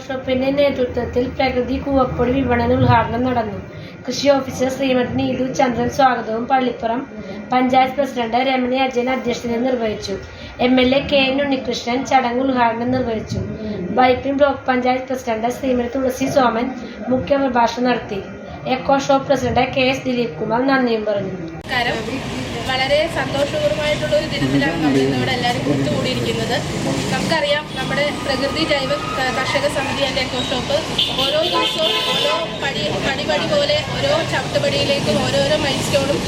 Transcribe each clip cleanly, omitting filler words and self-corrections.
ഷോപ്പിന്റെ നേതൃത്വത്തിൽ പ്രകൃതി കൂവപ്പൊടി വിപണന ഉദ്ഘാടനം നടന്നു. കൃഷി ഓഫീസർ ശ്രീമതി നീതു ചന്ദ്രൻ സ്വാഗതവും പള്ളിപ്പുറം പഞ്ചായത്ത് പ്രസിഡന്റ് രമണി അജയൻ അധ്യക്ഷത നിർവഹിച്ചു. MLA KN ഉണ്ണികൃഷ്ണൻ ചടങ്ങ് ഉദ്ഘാടനം നിർവഹിച്ചു. വൈപ്പിൻ ബ്ലോക്ക് പഞ്ചായത്ത് പ്രസിഡന്റ് ശ്രീമതി തുളസി സോമൻ മുഖ്യ പ്രഭാഷണം നടത്തി. Eco shop president KS Dilip Kumar നന്ദിയും പറഞ്ഞു. വളരെ സന്തോഷപൂർവമായിട്ടുള്ള ഒരു ദിനത്തിലാണ് നമ്മൾ ഇന്നിവിടെ എല്ലാവരും ഒത്തുകൂടിയിരിക്കുന്നത്. നമുക്കറിയാം, നമ്മുടെ പ്രകൃതി ജൈവ കർഷക സമിതി ആൻഡ് എക്കോ ഷോപ്പ് ഓരോ ദിവസവും ഓരോ പടി പോലെ ഓരോ ചവിട്ടുപടിയിലേക്കും ഓരോരോ മൈൽ സ്റ്റോണും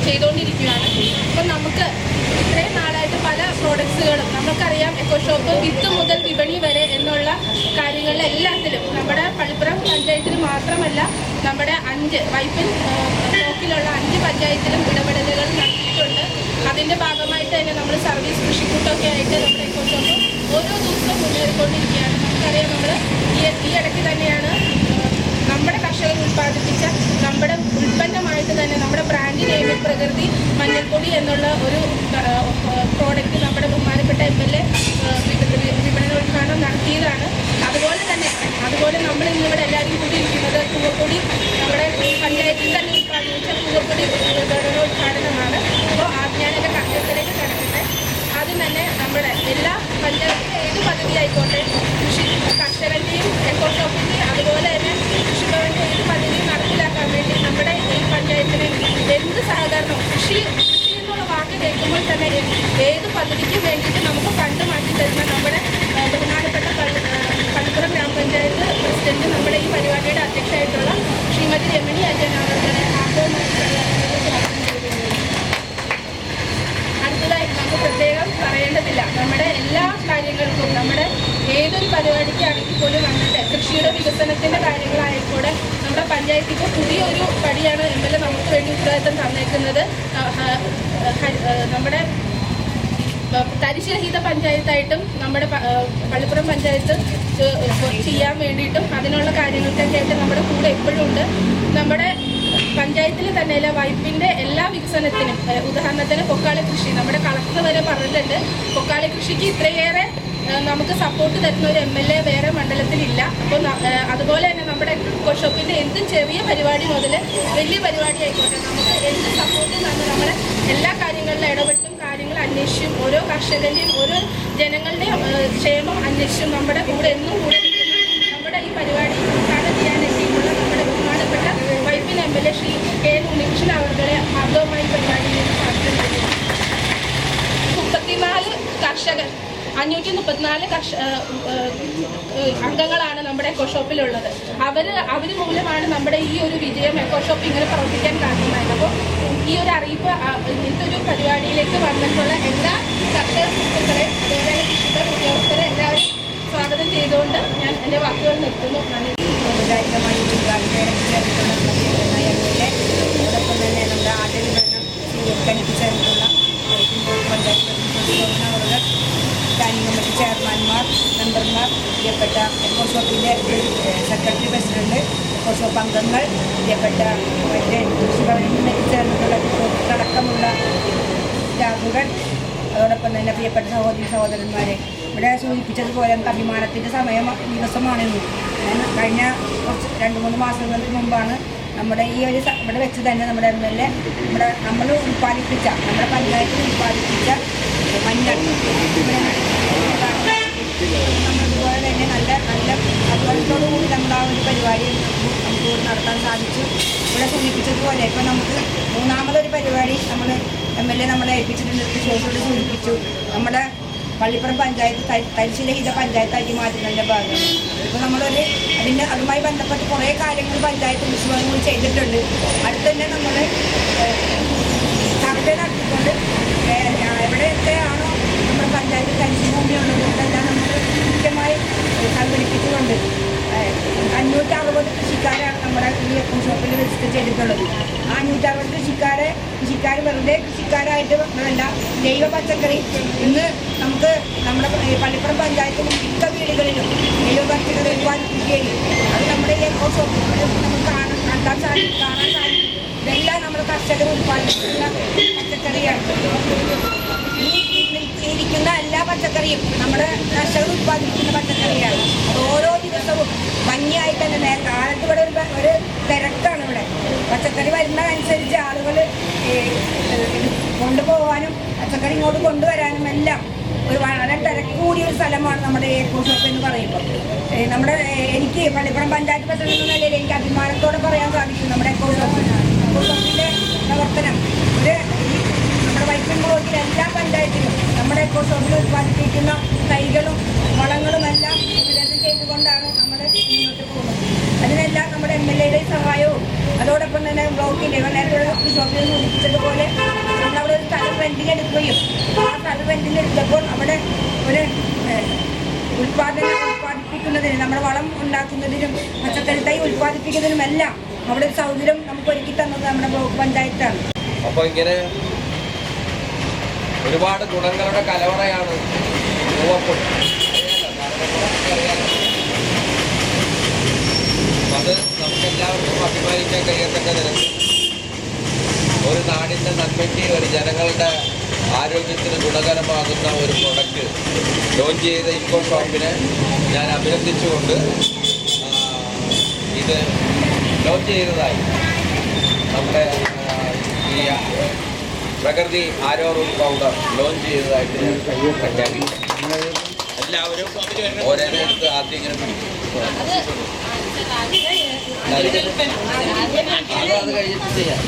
ചെയ്തുകൊണ്ടിരിക്കുകയാണ്. അപ്പം നമുക്ക് ഇത്രയും നാളായിട്ട് പല പ്രോഡക്ട്സുകളും നമുക്കറിയാം. എക്കോ ഷോപ്പ് വിത്ത് മുതൽ വിപണി വരെ എന്നുള്ള കാര്യങ്ങളിലെല്ലാത്തിലും നമ്മുടെ പള്ളിപ്പുറം പഞ്ചായത്തിന് മാത്രമല്ല, നമ്മുടെ 5 വൈപ്പിൻ ബ്ലോക്കിലുള്ള 5 പഞ്ചായത്തിലും ഇടപെടലുകൾ നടത്തിയിട്ടുണ്ട്. അതിൻ്റെ ഭാഗമായിട്ട് തന്നെ നമ്മൾ സർവീസ് കൃഷിക്കൂട്ടമൊക്കെ ആയിട്ട് നമ്മുടെ എക്കോ ഷോപ്പ് ഓരോ ദിവസവും മുന്നേറിക്കൊണ്ടിരിക്കുകയാണ്. നമുക്കറിയാം, നമ്മൾ ഈ ഇടയ്ക്ക് തന്നെയാണ് നമ്മുടെ കർഷകർ ഉൽപ്പാദിപ്പിച്ച നമ്മുടെ ഉൽപ്പന്നമായിട്ട് തന്നെ നമ്മുടെ ബ്രാൻഡ് നെയിമിൽ പ്രകൃതി മഞ്ഞൾപ്പൊടി എന്നുള്ള ഒരു പ്രോഡക്റ്റ് നമ്മുടെ ബഹുമാനപ്പെട്ട MLA വിപണനോദ്ഘാടനം നടത്തിയതാണ്. അതുപോലെ നമ്മൾ ഇന്നിവിടെ എല്ലാവരും കൂടി ഇരിക്കുന്നത് കൂവപ്പൊടി നമ്മുടെ പഞ്ചായത്തിൽ തന്നെ ഉൽപ്പാദിപ്പിച്ച കൂവപ്പൊടി വിപണനോദ്ഘാടനമാണ്. അപ്പോൾ ഞാൻ എൻ്റെ കർഷകത്തിലേക്ക് കിടക്കട്ടെ. ആദ്യം തന്നെ നമ്മുടെ എല്ലാ പഞ്ചായത്തിലെ ഏത് പദ്ധതി ആയിക്കോട്ടെ, കർഷകൻ്റെയും എക്കോ ഷോപ്പിൻ്റെയും അതുപോലെ തന്നെ കൃഷിഭവൻ്റെ ഏത് പദ്ധതിയും നടപ്പിലാക്കാൻ വേണ്ടി നമ്മുടെ ഈ പഞ്ചായത്തിന് എന്ത് സഹകരണവും കൃഷി എന്നുള്ള വാക്ക് കേൾക്കുമ്പോൾ തന്നെ ഏത് പദ്ധതിക്ക് വേണ്ടിയിട്ട് നമുക്ക് ഫണ്ട് മാറ്റി തരുന്ന നമ്മുടെ ബഹുമാനപ്പെട്ട പള്ളിപ്പുറം ഗ്രാമപഞ്ചായത്ത് പ്രസിഡന്റ് നമ്മുടെ ഈ പരിപാടിയുടെ അധ്യക്ഷയായിട്ടുള്ള ശ്രീമതി രമണി അജയൻ അവരുടെ അടുത്തതായി നമുക്ക് പ്രത്യേകം പറയേണ്ടതില്ല. നമ്മുടെ എല്ലാ കാര്യങ്ങൾക്കും നമ്മുടെ ഏതൊരു പരിപാടിക്കാണെങ്കിൽ പോലും വന്നിട്ട് കൃഷിയുടെ വികസനത്തിൻ്റെ കാര്യങ്ങളായിക്കൂടെ നമ്മുടെ പഞ്ചായത്തിൻ്റെ പുതിയൊരു പടിയാണ് MLA നമുക്ക് വേണ്ടി ഉത്തരവാദിത്തം തന്നേക്കുന്നത്. നമ്മുടെ തരിശുരഹിത പഞ്ചായത്തായിട്ടും നമ്മുടെ പള്ളിപ്പുറം പഞ്ചായത്ത് ചെയ്യാൻ വേണ്ടിയിട്ടും അതിനുള്ള കാര്യങ്ങൾക്കൊക്കെ ആയിട്ട് നമ്മുടെ കൂടെ എപ്പോഴും ഉണ്ട്. നമ്മുടെ പഞ്ചായത്തിൽ തന്നെയല്ല, വൈപ്പിൻ്റെ എല്ലാ വികസനത്തിനും, ഉദാഹരണത്തിന് പൊക്കാളി കൃഷി നമ്മുടെ കളക്ടർ വരെ പറഞ്ഞിട്ടുണ്ട്. പൊക്കാളി കൃഷിക്ക് ഇത്രയേറെ നമുക്ക് സപ്പോർട്ട് തരുന്ന ഒരു MLA വേറെ മണ്ഡലത്തിലില്ല. അപ്പോൾ അതുപോലെ തന്നെ നമ്മുടെ എക്കോ ഷോപ്പിൻ്റെ എന്ത് ചെറിയ പരിപാടി മുതൽ വലിയ പരിപാടി ആയിക്കോട്ടെ, നമുക്ക് എന്ത് സപ്പോർട്ടും തന്ന് നമ്മളെ എല്ലാ കാര്യങ്ങളിലും ഇടപെട്ടും കാര്യങ്ങൾ അന്വേഷിച്ചും ഓരോ കർഷകൻ്റെയും ഓരോ ജനങ്ങളുടെയും ക്ഷേമം അന്വേഷിച്ചും നമ്മുടെ കൂടെ എന്നും കൂടെ നമ്മുടെ ഈ പരിപാടി ഉദ്ഘാടനം ചെയ്യാനെത്തിയിട്ടുള്ള നമ്മുടെ ബഹുമാനപ്പെട്ട വൈപ്പിൻ MLA ശ്രീ KN ഉണ്ണികൃഷ്ണൻ അവരുടെ ഭാഗവുമായി പരിപാടിയിലേക്ക് സ്വാഗതം ചെയ്യുന്നു. 34 കർഷകർ 534 അംഗങ്ങളാണ് നമ്മുടെ എക്കോ ഷോപ്പിലുള്ളത്. അവർ മൂലമാണ് നമ്മുടെ ഈ ഒരു വിജയം എക്കോ ഷോപ്പ് ഇങ്ങനെ പ്രവർത്തിക്കാൻ കാരണമായത്. അപ്പോൾ ഈ ഒരു അറിയിപ്പ് ഇങ്ങനത്തെ ഒരു പരിപാടിയിലേക്ക് വന്നിട്ടുള്ള എല്ലാ കർഷക സുഹൃത്തുക്കളെ അതുപോലെ കൃഷിഭവൻ ഉദ്യോഗസ്ഥരെ എല്ലാവരും സ്വാഗതം ചെയ്തുകൊണ്ട് ഞാൻ എൻ്റെ വാക്കുകൾ നിർത്തുന്നു. ഔപചാരികമായി അതോടൊപ്പം തന്നെ നമ്മുടെ ആദ്യ വിപണനം കൽപ്പിച്ചിട്ടുള്ള പഞ്ചായത്ത് അവരുടെ സ്റ്റാൻഡിംഗ് കമ്മിറ്റി ചെയർമാൻമാർ, മെമ്പർമാർ, പ്രിയപ്പെട്ട എക്കോ ഷോപ്പിൻ്റെ സെക്രട്ടറി പ്രസിഡന്റ്, എക്കോ ഷോപ്പ് അംഗങ്ങൾ, പ്രിയപ്പെട്ട മറ്റ് കൃഷിഭവനിൽ ചേർന്നിട്ടുള്ള അടക്കമുള്ള സ്റ്റാഫുകൾ, അതോടൊപ്പം തന്നെ പ്രിയപ്പെട്ട സഹോദരന്മാരെ, ഇവിടെ സൂചിപ്പിച്ചതുപോലെ നമുക്ക് അഭിമാനത്തിൻ്റെ ദിവസമാണിന്ന്. കഴിഞ്ഞ 2-3 മാസങ്ങൾക്ക് മുമ്പാണ് നമ്മുടെ ഈ ഒരു ഇവിടെ വെച്ച് തന്നെ നമ്മുടെ MLA നമ്മൾ ഉൽപ്പാദിപ്പിച്ച നമ്മുടെ പഞ്ചായത്തിൽ ഉൽപ്പാദിപ്പിച്ച മഞ്ഞൾ നമ്മളിതുപോലെ തന്നെ നല്ല അതുപോലത്തോടു കൂടി നമ്മൾ ആ ഒരു പരിപാടി നമുക്ക് നടത്താൻ സാധിച്ചു. ഇവിടെ സൂചിപ്പിച്ചതുപോലെ ഇപ്പോൾ നമുക്ക് 3ാമതൊരു പരിപാടി നമ്മൾ MLA നമ്മളെ ഏൽപ്പിച്ചിട്ടുണ്ട്. ഷോപ്പിലൂടെ സൂചിപ്പിച്ചു നമ്മുടെ പള്ളിപ്പുറം പഞ്ചായത്ത് തരിശുരഹിത പഞ്ചായത്താക്കി മാറ്റുന്നതിൻ്റെ ഭാഗം. ഇപ്പോൾ അതുമായി ബന്ധപ്പെട്ട് കുറേ കാര്യങ്ങൾ പഞ്ചായത്ത് കൃഷിഭവൻ ചെയ്തിട്ടുണ്ട്. അടുത്ത് തന്നെ നമ്മൾ സർവേ നടത്തിക്കൊണ്ട് എവിടെയൊക്കെയാണോ നമ്മുടെ പഞ്ചായത്ത് തരിശുഭൂമിയുള്ളത് ഇതെല്ലാം നമ്മൾ കൃത്യമായി സംഘടിപ്പിച്ചുകൊണ്ട് 560 കൃഷിക്കാരാണ് നമ്മുടെ ഈ എക്കോ ഷോപ്പിൽ രജിസ്റ്റർ ചെയ്തിട്ടുള്ളത്. ആ 560 കൃഷിക്കാർ വെറുതെ കൃഷിക്കാരായിട്ട് വേണ്ട, ജൈവ പച്ചക്കറി ഇന്ന് നമുക്ക് നമ്മുടെ പള്ളിപ്പുറം പഞ്ചായത്തിലും മിക്ക വീടുകളിലും ജൈവ പച്ചക്കറി ഉൽപ്പാദിപ്പിക്കുകയും അത് നമ്മുടെ ഈ എക്കോ ഷോപ്പിൽ നമുക്ക് കാണാൻ സാധിക്കും. ഇതെല്ലാം നമ്മുടെ കർഷകർ ഉൽപ്പാദിപ്പിക്കുന്ന പച്ചക്കറിയാണ്. ഈ ഇരിക്കുന്ന എല്ലാ പച്ചക്കറിയും നമ്മുടെ കർഷകർ ഉത്പാദിപ്പിക്കുന്ന പച്ചക്കറിയാണ്. ഓരോ ദിവസവും ഭംഗിയായിട്ട് തന്നെ കാലത്ത് ഇവിടെ ഒരു തിരക്കാണ്. ഇവിടെ പച്ചക്കറി വരുന്നതനുസരിച്ച് ആളുകൾ കൊണ്ടുപോകാനും പച്ചക്കറി ഇങ്ങോട്ട് കൊണ്ടുവരാനും എല്ലാം ഒരു വളരെ തിരക്ക് കൂടിയ ഒരു സ്ഥലമാണ് നമ്മുടെ എക്കോ ഷോപ്പ് എന്ന് പറയുമ്പോൾ. എനിക്ക് പള്ളിപ്പുറം പഞ്ചായത്ത് പ്രസിഡന്റ് എന്ന നിലയിൽ എനിക്ക് അഭിമാനത്തോടെ പറയാൻ സാധിക്കും നമ്മുടെ എക്കോ ഷോപ്പിന്റെ പ്രവർത്തനം നമ്മുടെ വൈപ്പിൻ ബ്ലോക്കിലെ എല്ലാ പഞ്ചായത്തിലും നമ്മുടെ എക്കോ ഷോപ്പിൽ ഉത്പാദിപ്പിക്കുന്ന തൈകളും വളങ്ങളുമെല്ലാം വിതരണം ചെയ്തുകൊണ്ടാണ് നമ്മൾ മുന്നോട്ട് പോകുന്നത്. അതിനെല്ലാം നമ്മുടെ MLA സഹായവും അതോടൊപ്പം തന്നെ ബ്ലോക്കിൻ്റെ നേരത്തെ ഷോപ്പിൽ സൂചിപ്പിച്ചതുപോലെ നമ്മളവിടെ ഒരു സ്ഥലം റെന്റിനെടുക്കുകയും ആ സ്ഥലം റെന്റിനെടുത്തപ്പോൾ അവിടെ ഒരു ഉത്പാദിപ്പിക്കുന്നതിനും നമ്മുടെ വളം ഉണ്ടാക്കുന്നതിനും പച്ചക്കറി തൈ ഉത്പാദിപ്പിക്കുന്നതിനുമെല്ലാം അവിടെ ഒരു സൗകര്യം നമുക്ക് ഒരുക്കി തന്നത് നമ്മുടെ ബ്ലോക്ക് പഞ്ചായത്താണ്. അപ്പോൾ ഇങ്ങനെ ഒരുപാട് ഗുണങ്ങളുടെ കലവറയാണ് പൂവപ്പൊടി. അത് നമുക്കെല്ലാവർക്കും അഭിമാനിക്കാൻ കഴിയത്തക്ക തരത്തിൽ ഒരു നാടിൻ്റെ നന്മയ്ക്ക് ഒരു ജനങ്ങളുടെ ആരോഗ്യത്തിന് ഗുണകരമാകുന്ന ഒരു പ്രൊഡക്റ്റ് ലോഞ്ച് ചെയ്ത ഇക്കോ ഷോപ്പിനെ ഞാൻ അഭിനന്ദിച്ചുകൊണ്ട് ഇത് ലോഞ്ച് ചെയ്തതായി നമ്മുടെ ഈ പ്രകൃതി ആരോ റൂട്ട് പൗഡർ ലോഞ്ച് ചെയ്തതായിട്ട് ഞാൻ പ്രഖ്യാപിക്കും. എല്ലാവരും ഓരോരുത്തർക്ക് ആദ്യം ഇങ്ങനെ പിടിക്കും. അത് കഴിഞ്ഞിട്ട് ചെയ്യാം.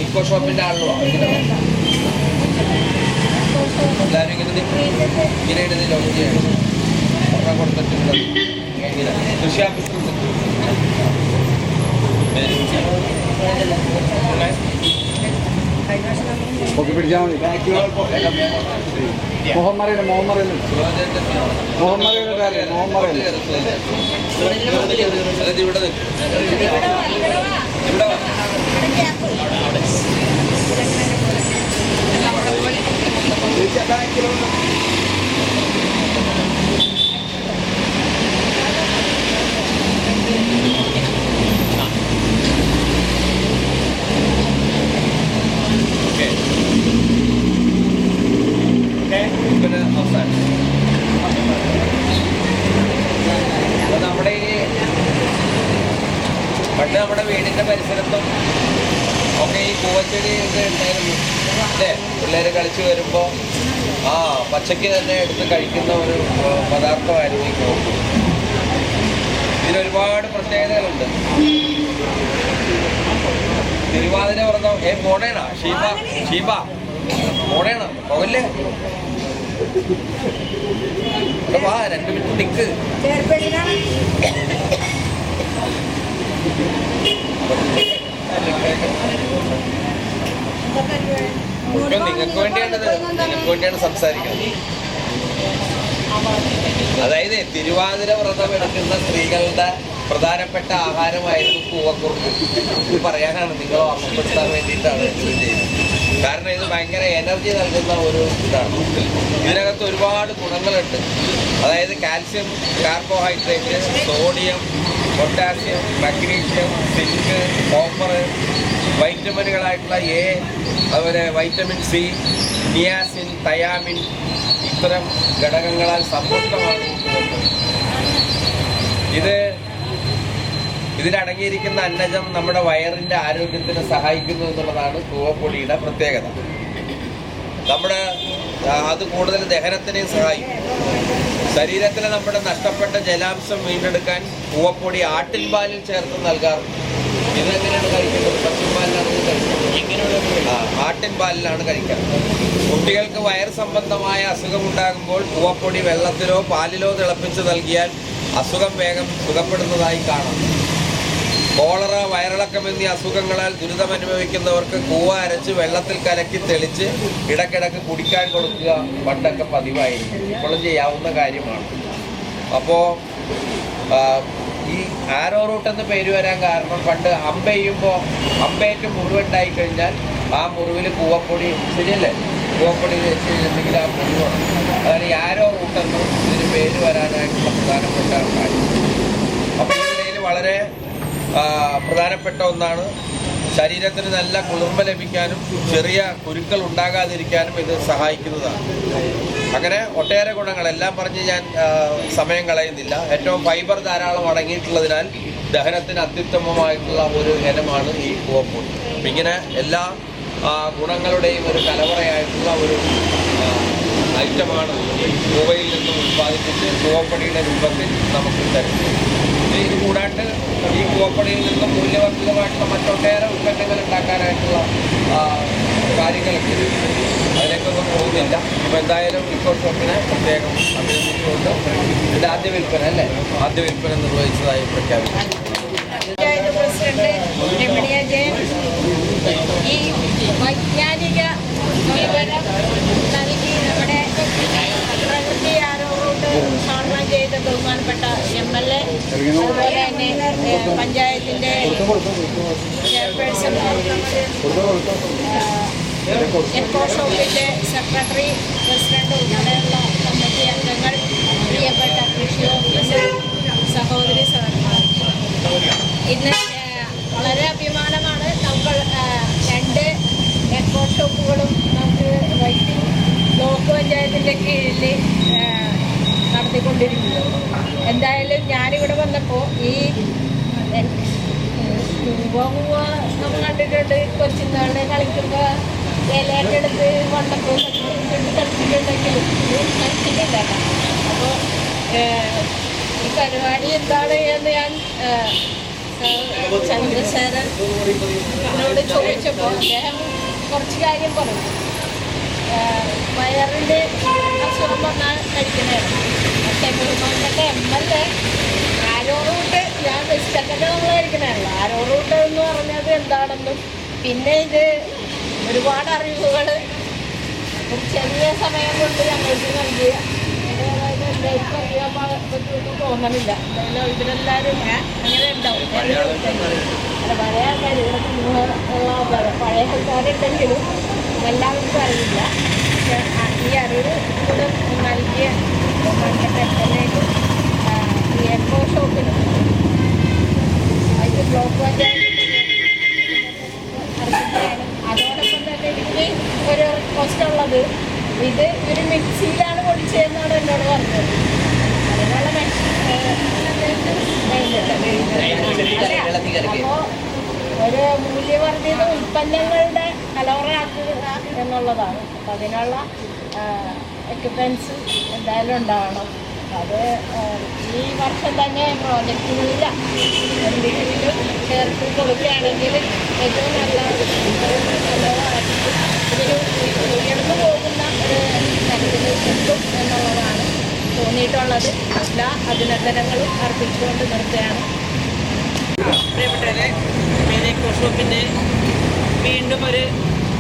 ഇക്കോ ഷോപ്പിൻ്റെ ആളുകളോ എല്ലാവരും ഇങ്ങനെ ഇങ്ങനെ ലോഞ്ച് ചെയ്യണം. ഒരെണ്ണം കൊടുത്തിട്ടുണ്ട് ഇങ്ങനെ കൃഷി ഓഫീസിൽ പൊക്കി പിടിച്ചാൽ മതി. മുഹമ്മദ് അറിയില്ല ഇവിടെ അവസാനം അപ്പോൾ നമ്മുടെ ഈ പണ്ട് നമ്മുടെ വീടിൻ്റെ പരിസരത്തും ഒക്കെ ഈ പൂവച്ചെടി ഒക്കെ ഉണ്ടായിരുന്നു അല്ലേ? പിള്ളേർ കളിച്ച് വരുമ്പോൾ പച്ചയ്ക്ക് തന്നെ എടുത്ത് കഴിക്കുന്ന ഒരു പദാർത്ഥമായിരുന്നു ഈ പൂവ്. ഇതിനൊരുപാട് പ്രത്യേകതകളുണ്ട്. തിരുവാതിര വ്രതം മോണേണ ഷീബ മോണേണ പോകല്ലേ? വാ 2 മിനിറ്റ് നിൽക്ക്. നിങ്ങൾക്ക് വേണ്ടിയാണ് സംസാരിക്കുന്നത്. അതായത് തിരുവാതിര വ്രതം എടുക്കുന്ന സ്ത്രീകളുടെ പ്രധാനപ്പെട്ട ആഹാരമായിരുന്നു കൂവക്കുറുക്ക്. ഇത് പറയാനാണ്, നിങ്ങളെ ഓർമ്മപ്പെടുത്താൻ വേണ്ടിയിട്ടാണ് ഇത് ചെയ്യുന്നത്. കാരണം ഇത് ഭയങ്കര എനർജി നൽകുന്ന ഒരു ഇതാണ്. ഇതിനകത്ത് ഒരുപാട് ഗുണങ്ങളുണ്ട്. അതായത് calcium, carbohydrate, sodium, potassium, magnesium, zinc, copper, വൈറ്റമിനുകളായിട്ടുള്ള A, അതുപോലെ വൈറ്റമിൻ C, നിയാസിൻ, തയാമിൻ, ഇത്തരം ഘടകങ്ങളാൽ സമ്പുഷ്ടമാണ്. ഇതിലടങ്ങിയിരിക്കുന്ന അന്നജം നമ്മുടെ വയറിൻ്റെ ആരോഗ്യത്തിന് സഹായിക്കുന്നു എന്നുള്ളതാണ് കൂവപ്പൊടിയുടെ പ്രത്യേകത. അത് കൂടുതൽ ദഹനത്തിനെയും സഹായിക്കും. ശരീരത്തിലെ നമ്മുടെ നഷ്ടപ്പെട്ട ജലാംശം വീണ്ടെടുക്കാൻ കൂവപ്പൊടി ആട്ടിൻപാലിൽ ചേർത്ത് നൽകാറുണ്ട്. ഇതെങ്ങനെയാണ് കഴിക്കുന്നത്? പശുപാലിലാണ് കഴിക്കുന്നത്. ആട്ടിൻപാലിലാണ് കഴിക്കുന്നത്. കുട്ടികൾക്ക് വയർ സംബന്ധമായ അസുഖമുണ്ടാകുമ്പോൾ കൂവപ്പൊടി വെള്ളത്തിലോ പാലിലോ തിളപ്പിച്ച് നൽകിയാൽ അസുഖം വേഗം സുഖപ്പെടുന്നതായി കാണാം. കോളറ, വയറിളക്കം എന്നീ അസുഖങ്ങളാൽ ദുരിതമനുഭവിക്കുന്നവർക്ക് കൂവ അരച്ച് വെള്ളത്തിൽ കലക്കി തെളിച്ച് ഇടയ്ക്കിടയ്ക്ക് കുടിക്കാൻ കൊടുക്കുക പണ്ടൊക്കെ പതിവായിരുന്നു. ഇപ്പോഴും ചെയ്യാവുന്ന കാര്യമാണ്. അപ്പോൾ ഈ ആരോ റൂട്ട് എന്ന് പേര് വരാൻ കാരണം പണ്ട് അമ്പെയ്യുമ്പോൾ അമ്പേറ്റ് മുറിവുണ്ടായി കഴിഞ്ഞാൽ ആ മുറിവിൽ കൂവപ്പൊടി, ശരിയല്ലേ, കൂവപ്പൊടി വെച്ച് കഴിഞ്ഞിട്ടുണ്ടെങ്കിൽ ആ മുറിവാണ്. അതാണ് ഈ ആരോ റൂട്ട് എന്ന് ഇതിന് പേര് വരാനായിട്ടുള്ള പ്രധാനപ്പെട്ട കാര്യം. അപ്പോൾ ഇതിനിടയിൽ വളരെ പ്രധാനപ്പെട്ട ഒന്നാണ് ശരീരത്തിന് നല്ല കുളിർമ ലഭിക്കാനും ചെറിയ കുരുക്കൾ ഉണ്ടാകാതിരിക്കാനും ഇത് സഹായിക്കുന്നതാണ്. അങ്ങനെ ഒട്ടേറെ ഗുണങ്ങളെല്ലാം പറഞ്ഞ് ഞാൻ സമയം കളയുന്നില്ല. ഏറ്റവും ഫൈബർ ധാരാളം അടങ്ങിയിട്ടുള്ളതിനാൽ ദഹനത്തിന് അത്യുത്തമമായിട്ടുള്ള ഒരു ഇനമാണ് ഈ കൂവപ്പൊടി. ഇങ്ങനെ എല്ലാ ഗുണങ്ങളുടെയും ഒരു കലവറയായിട്ടുള്ള ഒരു ഐറ്റമാണ് കൂവയിൽ നിന്നും ഉൽപ്പാദിപ്പിച്ച് കൂവപ്പൊടിയുടെ രൂപത്തിൽ നമുക്ക് തരുന്നത്. ഇത് കൂടാണ്ട് ഈ കൂവപ്പൊടിയിൽ നിന്നും മൂല്യവർദ്ധിതമായിട്ടുള്ള മറ്റൊട്ടേറെ ഉൽപ്പന്നങ്ങൾ ഉണ്ടാക്കാനായിട്ടുള്ള കാര്യങ്ങളൊക്കെ അതിലേക്കൊന്നും പോകുന്നില്ല. ഇപ്പോൾ എന്തായാലും ഇക്കോ ഷോപ്പിനെ പ്രത്യേകം അഭിനന്ദിച്ചുകൊണ്ട് ഇതിൻ്റെ ആദ്യ വിൽപ്പന നിർവഹിച്ചതായി പ്രഖ്യാപിച്ചു. പ്രസിഡന്റ് രമണി അജയൻ ഈ വൈജ്ഞാനിക വിവരം നൽകി നമ്മുടെ പ്രകൃതി ആരോഗ്യ ഉദ്ഘാടനം ചെയ്ത ബഹുമാനപ്പെട്ട MLA, അതുപോലെ തന്നെ പഞ്ചായത്തിൻ്റെ ചെയർപേഴ്സൺ, എക്കോ ഷോപ്പിൻ്റെ സെക്രട്ടറി, പ്രസിഡന്റ് ഉൾപ്പെടെയുള്ള കമ്മിറ്റി അംഗങ്ങൾ, പ്രിയപ്പെട്ട കൃഷി ഓഫീസർ, സഹോദരി സഹോദരന്മാർ, ഇന്ന് വളരെ അഭിമാനമാണ്. നമ്മൾ 2 എക്കോ ഷോപ്പുകളും നമുക്ക് വൈദ്യുതി ബ്ലോക്ക് പഞ്ചായത്തിൻ്റെ കീഴിൽ നടത്തിക്കൊണ്ടിരിക്കുന്നത്. എന്തായാലും ഞാനിവിടെ വന്നപ്പോൾ ഈ പൂവ നമ്മൾ കണ്ടിട്ടുണ്ട്, കൊച്ചുനാളിൽ കളിക്കുമ്പോൾ ഇലയൊക്കെ എടുത്ത് വന്നപ്പോൾ കളിച്ചിട്ടുണ്ടെങ്കിലും കളിച്ചിട്ടില്ല. അപ്പോൾ ഈ പരിപാടി എന്താണ് എന്ന് ഞാൻ ചന്ദ്രശേഖരനോട് ചോദിച്ചപ്പോൾ അദ്ദേഹം കുറച്ച് കാര്യം പറഞ്ഞു. വയറിൻ്റെ അസുഖം വന്നാൽ കഴിക്കണമായിരുന്നു. പക്ഷേ ബഹുമാനപ്പെട്ട MLA ആരോ റൂട്ട്, ഞാൻ വെജിറ്റൊക്കെ നമ്മൾ കഴിക്കണമല്ലോ, ആരോ റൂട്ട് എന്ന് പറഞ്ഞത് എന്താണെന്നും പിന്നെ ഇത് ഒരുപാട് അറിവുകൾ ഒരു ചെറിയ സമയം കൊണ്ട് ഞങ്ങൾക്ക് നൽകിയ എല്ലാവർക്കും അറിയാൻ പറ്റുമെന്ന് തോന്നണില്ല. എന്തായാലും ഇതിലെല്ലാവരും അങ്ങനെ ഉണ്ടാവും. പല ആൾക്കാർ ഇവിടെ ഉള്ള പഴയ ആൾക്കാരുണ്ടെങ്കിലും എല്ലാവർക്കും അറിയില്ല. പക്ഷെ ഈ അറിവ് കൂടെ നൽകിയ ബഹുമാനപ്പെട്ട ഈ എക്കോ ഷോപ്പിനും അതിന് ബ്ലോക്ക് പഞ്ചായത്തിൻ്റെ അതോടൊപ്പം തന്നെ എനിക്ക് ഒരു റിക്വസ്റ്റ് ഉള്ളത്, ഇത് ഒരു മിക്സിയിലാണ് പൊടിച്ചതെന്നാണ് എന്നോട് പറഞ്ഞത്. അതിനുള്ള അപ്പോൾ ഒരു മൂല്യവർദ്ധിത ഉൽപ്പന്നങ്ങളുടെ കലവറയാക്കുക എന്നുള്ളതാണ്. അപ്പം അതിനുള്ള എക്യുപ്മെൻറ്റ്സ് എന്തായാലും ഉണ്ടാവണം. അത് ഈ വർഷം തന്നെ പ്രോജക്റ്റുകളില്ല എന്തെങ്കിലും ചേർത്ത് കൊടുക്കുകയാണെങ്കിൽ ഏറ്റവും നല്ലതായിരിക്കും. ഇതൊരു ഉയർന്നു പോകുന്ന ഒരു തരത്തിൽ എത്തും എന്നുള്ളതാണ് തോന്നിയിട്ടുള്ളത്. എല്ലാ അഭിനന്ദനങ്ങളും അർപ്പിച്ചുകൊണ്ട് നിർത്തുകയാണ്. പ്രിയപ്പെട്ടവരെ, എക്കോ ഷോപ്പിൻ്റെ വീണ്ടും ഒരു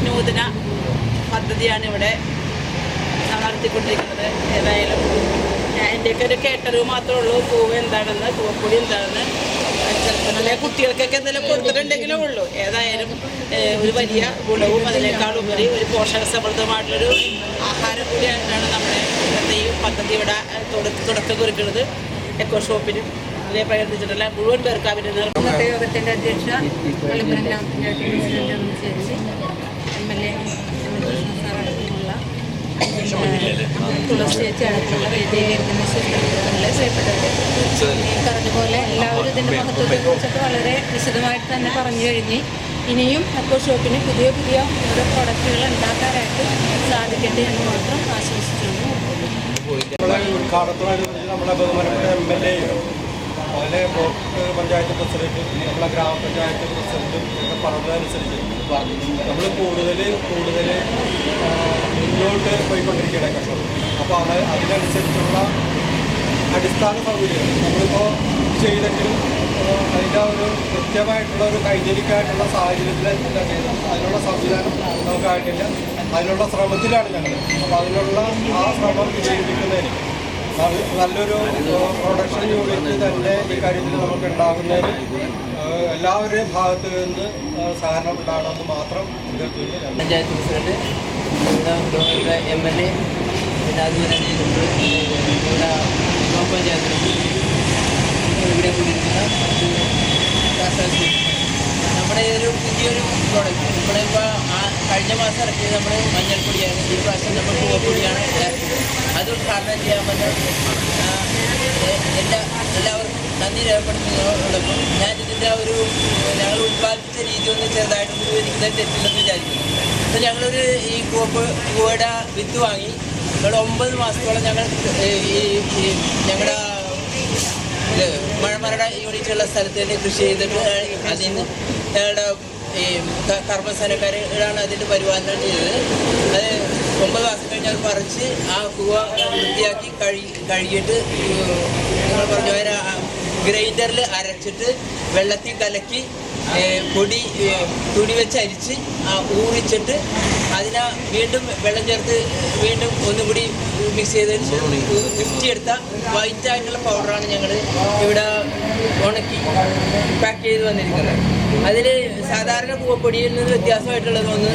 നൂതന പദ്ധതിയാണ് ഇവിടെ നടത്തിക്കൊണ്ടിരിക്കുന്നത്. ഏതായാലും എൻ്റെയൊക്കെ ഒരു കേട്ടറിവ് മാത്രമേ ഉള്ളൂ പൂവ് എന്താണെന്ന്, പൂവപ്പൊടി എന്താണെന്ന്. ചിലപ്പോൾ നല്ല കുട്ടികൾക്കൊക്കെ എന്തെങ്കിലും കൊടുത്തിട്ടുണ്ടെങ്കിലേ ഉള്ളൂ. ഏതായാലും ഒരു വലിയ ഗുണവും അതിനേക്കാളുപരി ഒരു പോഷകസമൃദ്ധമായിട്ടുള്ളൊരു ആഹാരം കൂടിയായിട്ടാണ് നമ്മുടെ ഇന്നത്തെ ഈ പദ്ധതി ഇവിടെ തുടക്കം കുറിക്കുന്നത്. എക്കോ ഷോപ്പിനും ഇതിനെ പ്രയത്നിച്ചിട്ടുള്ള മുഴുവൻ പേർക്ക് അഭിനന്ദനം. ഇന്നത്തെ യോഗത്തിൻ്റെ അധ്യക്ഷ പള്ളിപ്പുറം ഗ്രാമപഞ്ചായത്ത് പ്രസിഡന്റ് അനുസരിച്ച് MLA സാറടക്കമുള്ള തുളസി ചേച്ചി അടക്കമുള്ള വേദിയിലിരിക്കുന്ന സുഹൃത്തുക്കളെ പ്രിയപ്പെട്ടവർ, ഈ പറഞ്ഞതുപോലെ എല്ലാവരും ഇതിൻ്റെ മഹത്വത്തെക്കുറിച്ചൊക്കെ വളരെ വിശദമായിട്ട് തന്നെ പറഞ്ഞു കഴിഞ്ഞ് ഇനിയും എക്കോ ഷോപ്പിന് പുതിയ പുതിയ ഓരോ പ്രോഡക്റ്റുകൾ ഉണ്ടാക്കാനായിട്ട് സാധിക്കട്ടെ എന്ന് മാത്രം ആശംസിച്ചുകൊണ്ട് ഉദ്ഘാടനത്തോടനുബന്ധിച്ച് നമ്മുടെ ബഹുമാനപ്പെട്ട MLA അതുപോലെ ബ്ലോക്ക് പഞ്ചായത്ത് പ്രസിഡന്റ്, നമ്മളെ ഗ്രാമപഞ്ചായത്ത് പ്രസിഡന്റും ഒക്കെ പറഞ്ഞതനുസരിച്ച് നമ്മൾ കൂടുതൽ മുന്നോട്ട് പോയിക്കൊണ്ടിരിക്കുകയാണ് കർഷകർ. അപ്പോൾ അതിനനുസരിച്ചുള്ള അടിസ്ഥാന സൗകര്യം നമ്മളിപ്പോൾ ചെയ്തെങ്കിലും അതിൻ്റെ ഒരു കൃത്യമായിട്ടുള്ള ഒരു ഹൈജീനിക്കായിട്ടുള്ള സാഹചര്യത്തിൽ അതിനുള്ള സംവിധാനം നമുക്കായിട്ടില്ല. അതിനുള്ള ശ്രമത്തിലാണ് ഞങ്ങൾ. അപ്പോൾ അതിനുള്ള ആ ശ്രമം വിജയിപ്പിക്കുന്നതിന് നല്ലൊരു പ്രൊഡക്ഷൻ യൂണിറ്റ് തന്നെ ഈ കാര്യത്തിൽ നമുക്ക് ഉണ്ടാകുന്നതിന് എല്ലാവരുടെയും ഭാഗത്ത് നിന്ന് സഹകരണം ഉണ്ടാകണമെന്ന് മാത്രം പഞ്ചായത്ത് പ്രസിഡന്റ്, ഇവിടെ MLA, പിന്നെ അതുപോലെ ഇവിടെ ബ്ലോക്ക് പഞ്ചായത്ത് ഇവിടെ കൂടിയിരിക്കുന്ന നമ്മുടെ ഒരു പുതിയ പുതിയൊരു പ്രോഡക്റ്റ് നമ്മളിപ്പോൾ കഴിഞ്ഞ മാസം ഇറക്കിയത് നമ്മൾ മഞ്ഞൾപ്പൊടിയാണ്. ഈ പ്രാവശ്യം നമ്മൾ പൂവപ്പൊടിയാണ് ഇറക്കിയത്. അത് ഉദ്ഘാടനം ചെയ്യാൻ പറ്റും. എല്ലാവർക്കും നന്ദി രേഖപ്പെടുത്തുന്നതോടൊപ്പം ഞാനിതിൻ്റെ ഞങ്ങൾ ഉത്പാദിപ്പിച്ച രീതി ഒന്ന് ചെറുതായിട്ടൊരു എനിക്ക് തെറ്റില്ലെന്ന് വിചാരിക്കുന്നു. അപ്പോൾ ഞങ്ങളൊരു ഈ കൂവയുടെ വിത്ത് വാങ്ങി ഞങ്ങൾ 9 മാസത്തോളം ഞങ്ങൾ ഞങ്ങളുടെ മഴമരയുടെ യൂണിറ്റുള്ള സ്ഥലത്ത് തന്നെ കൃഷി ചെയ്തിട്ട് അതിൽ നിന്ന് ഞങ്ങളുടെ ഈ കർമ്മസേനക്കാരാണ് അതിൻ്റെ പരിപാലനം ചെയ്തത്. അത് 9 മാസം കഴിഞ്ഞ് അത് പറിച്ച് ആ കൂവ വൃത്തിയാക്കി കഴുകിയിട്ട് നിങ്ങൾ പറഞ്ഞ പോലെ ഗ്രൈൻഡറിൽ അരച്ചിട്ട് വെള്ളത്തിൽ കലക്കി തുണി വെച്ച് അരിച്ച് ഊറിച്ചിട്ട് അതിനെ വീണ്ടും വെള്ളം ചേർത്ത് വീണ്ടും ഒന്നും കൂടി മിക്സ് ചെയ്ത് ഉരുട്ടിയെടുത്ത വൈറ്റ് ആയിട്ടുള്ള പൗഡറാണ് ഞങ്ങൾ ഇവിടെ ഉണക്കി പാക്ക് ചെയ്ത് വന്നിരിക്കുന്നത്. അതിൽ സാധാരണ പൂവപ്പൊടിയിൽ നിന്ന് വ്യത്യാസമായിട്ടുള്ളത് ഒന്ന്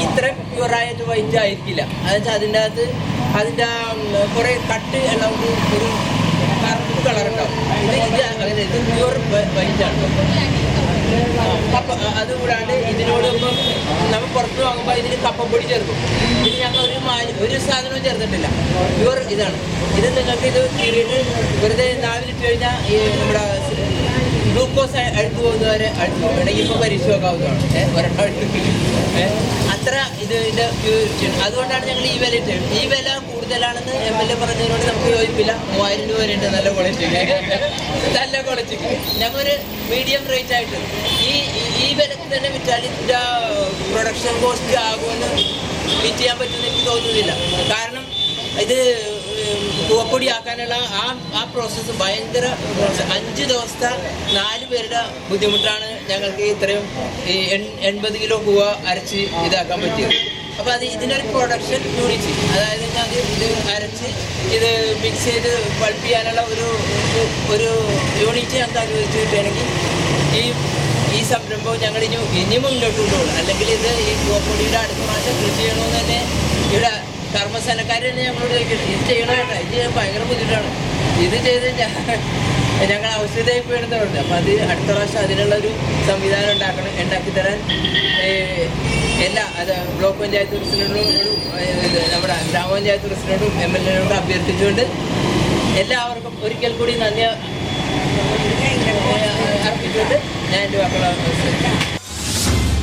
ഇത്ര പ്യുവറായിട്ട് വൈറ്റ് ആയിരിക്കില്ല. എന്നുവെച്ചാൽ അതിൻ്റെ കുറേ കട്ട് എല്ലാം ഒരു കറുപ്പ് കളറുണ്ടാവും. ഇത് പ്യുവർ വൈറ്റാണ്. അതുകൂടാണ്ട് ഇതിനോടൊപ്പം നമ്മൾ പുറത്ത് വാങ്ങുമ്പോൾ ഇതിന് കപ്പപ്പൊടി ചേർക്കും. ഇതിന് ഞങ്ങൾ ഒരു സാധനവും ചേർത്തിട്ടില്ല. പ്യുവർ ഇതാണ്. ഇത് നിങ്ങൾക്ക് ഇത് കീറിയിട്ട് വെറുതെ നാവിലിട്ട് കഴിഞ്ഞാൽ ഈ നമ്മുടെ ഗ്ലൂക്കോസ് അഴുത്തു പോകുന്നവരെ അഴുത്തു പോകും. വേണമെങ്കിൽ ഇപ്പോൾ പരീക്ഷ നോക്കാവുന്നതാണ്. അത്ര ഇതിൻ്റെ പ്യൂരിറ്റി. അതുകൊണ്ടാണ് ഞങ്ങൾ ഈ വില ഇട്ടത്. ഈ വില കൂടുതലാണെന്ന് MLA പറഞ്ഞതിനോട് നമുക്ക് യോജിപ്പില്ല. 3000 രൂപ വരെയുണ്ട് നല്ല ക്വാളിറ്റിക്ക്. ഞങ്ങളൊരു മീഡിയം റേറ്റ് ആയിട്ട് ഈ വിലക്ക് തന്നെ വിറ്റാൽ ഇതിൻ്റെ പ്രൊഡക്ഷൻ കോസ്റ്റ് ആകുമെന്ന് മീറ്റ് ചെയ്യാൻ പറ്റുമെന്ന് എനിക്ക് തോന്നുന്നില്ല. കാരണം ഇത് പൂവപ്പൊടിയാക്കാനുള്ള ആ പ്രോസസ്സ് ഭയങ്കര 5 ദിവസത്തെ 4 പേരുടെ ബുദ്ധിമുട്ടാണ് ഞങ്ങൾക്ക് ഇത്രയും 80 കിലോ പൂവ അരച്ച് ഇതാക്കാൻ പറ്റിയത്. അപ്പോൾ ഇതിനൊരു പ്രൊഡക്ഷൻ യൂണിറ്റ്, അതായത് ഇത് അരച്ച് ഇത് മിക്സ് ചെയ്ത് പൾപ്പ് ചെയ്യാനുള്ള ഒരു യൂണിറ്റ് ഞങ്ങൾക്ക് അനുവദിച്ച് കിട്ടുകയാണെങ്കിൽ ഈ സംരംഭം ഞങ്ങൾ ഇനി മുന്നോട്ട് കൊണ്ടുപോകും. അല്ലെങ്കിൽ ഇത് ഈ പൂവപ്പൊടിയുടെ അടുത്ത പ്രാവശ്യം കൃഷി ചെയ്യണമെന്ന് തന്നെ ഇവിടെ കർമ്മസേനക്കാർ തന്നെ ഞങ്ങളോട് ചോദിക്കുന്നത് ഇത് ചെയ്യണമായിട്ടാണ്. ഇത് ചെയ്യാൻ ഭയങ്കര ബുദ്ധിമുട്ടാണ്. ഇത് ചെയ്ത് ഞങ്ങൾ ആവശ്യതയായി പോയിടുന്നുണ്ട്. അപ്പോൾ അത് അടുത്ത പ്രാവശ്യം അതിനുള്ളൊരു സംവിധാനം ഉണ്ടാക്കി തരാൻ ബ്ലോക്ക് പഞ്ചായത്ത് പ്രസിഡന്റിനോടും നമ്മുടെ ഗ്രാമപഞ്ചായത്ത് പ്രസിഡന്റും MLA അഭ്യർത്ഥിച്ചുകൊണ്ട് എല്ലാവർക്കും ഒരിക്കൽ കൂടി നന്ദി അർപ്പിച്ചുകൊണ്ട് ഞാൻ എൻ്റെ വാക്കുകൾ